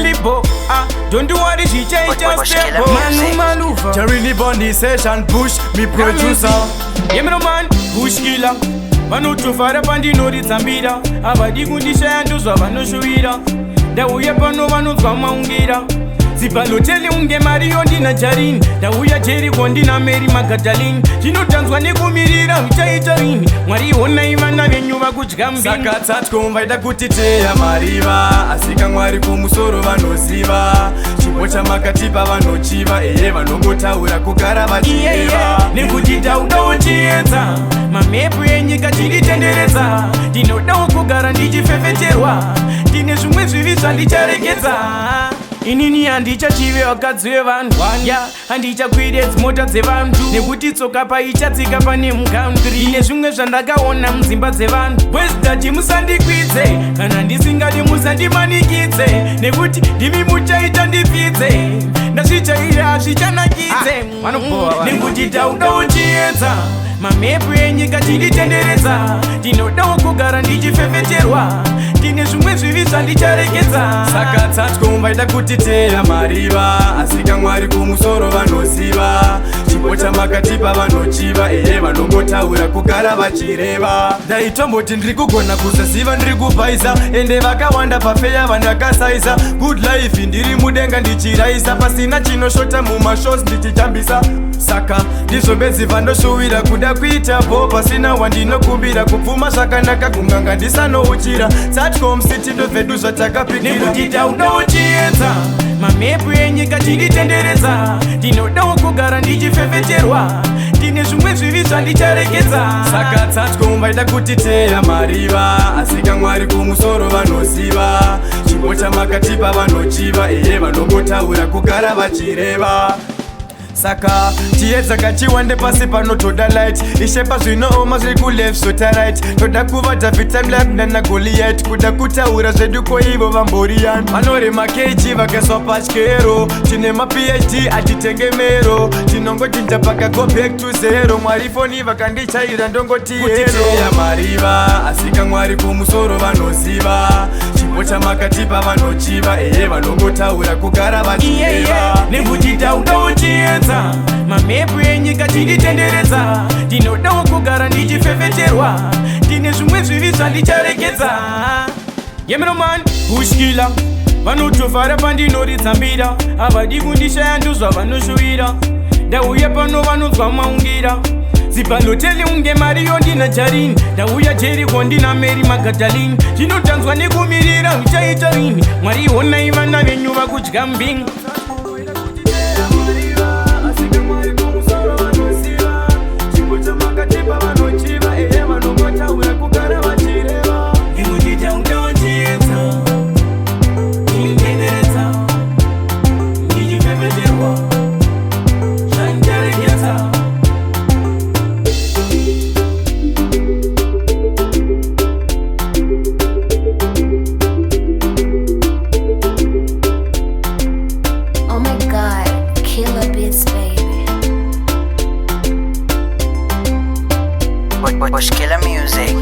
Libho, don't do what she change just step. Jahriny on the session, push me producer. Man, push killer. Vanotofara pandinori tsambira avadi kundishaya ndozva vanoshuwira ndauya pano vanonzwa maungira zibaloteli unge mariyo ndina Jahriny ndauya Jeriko ndina Mary Magdalene chinotanzwa nekumirira uchaita rini Mwari honai vana venyu vakudya mbini saka tatko vaida kuti teya mariva asika Mwari kumusoro vanoziva chipo chamakatipa vanochiva vanongotaura kugara vachireva nekuti taudawo Chiyedza mamepu enyika tinditenderedza ndinodawo kugara ndichifefeterwa ndine zvimwe zvivi zvandicharegedza inini handichachive vakadzi vevanhu handichakwire dzimota dzevantu nekuti tsoka paichatsika pane mukantri ine zvimwe zvandakaona mudzimba dzevanhu bwezidati musandikwidze kana ndisingadi musandimanikidze nekuti ndimi muchaita ndipfidze ndazvichaire hazvichanakidze nekuti taudawo Chiyedza mamepu enyika tinditenderedza ndinodawo kugara ndichifefeterwa ndine zvimwe zvivi zvandicharegedza saka tatko vaida kuti teya mariva asika Mwari kumusoro vanoziva chipo chamakatipa vanochiva vanongotaura kugara vachireva ndaitomboti ndiri kugona kusaziva ndiri kubvaisa ende vakawanda pafeya vandakasaisa good life ndiri mudenga ndichiraisa pasina chinoshota mumashows ndichichambisa saka ndizvo bedzi vandoshuwira kuda kuita po pasina wandinokumbira kupfuma zvakanaka kunganga ndisanouchira tatcom city ndobvedu zvatakapikira nekuti taudawo Chiyedza mamepu enyika tinditenderedza ndinodawo kugara ndichifefeterwa ndine zvimwe zvivi zvandicharegedza saka tatcom vaida kuti teya mariva asika Mwari kumusoro vanoziva chipo chamakatipa vanochiva vanongotaura kugara vachireva saka Chiyedza kachiwande pasi panotoda light ishepa zvinooma zviri kuleft zvota right toda kuva David time like nana Goliath kuda kutaura zvedu ko ivo vamboriani vanorema keji vakaiswa patyero tine maphd atitenge mero tinongochinja paka go back to zero Mwari foni vakandichaira ndongoti kutiteya mariva asika Mwari kumusoro vanoziva chipo chamakatipa vanochiva vanongotaura kugara vachireva nekuti taudawo Chiyedza mamepu enyika tinditenderedza ndinodawo kugara ndichifefeterwa ndine zvimwe zvivi zvandicharegedza man pushkila vanotofara pandinori tsambira avadi kundishaya ndozva vanoshuwira ndauya pano vanonzwa maungira zibaloteli unge mariyo ndina Jahriny ndauya Jeriko ndina Mary Magdalene chinotanzwa nekumirira uchaita rini Mwari honai vana venyu vakudya mbini Killer music.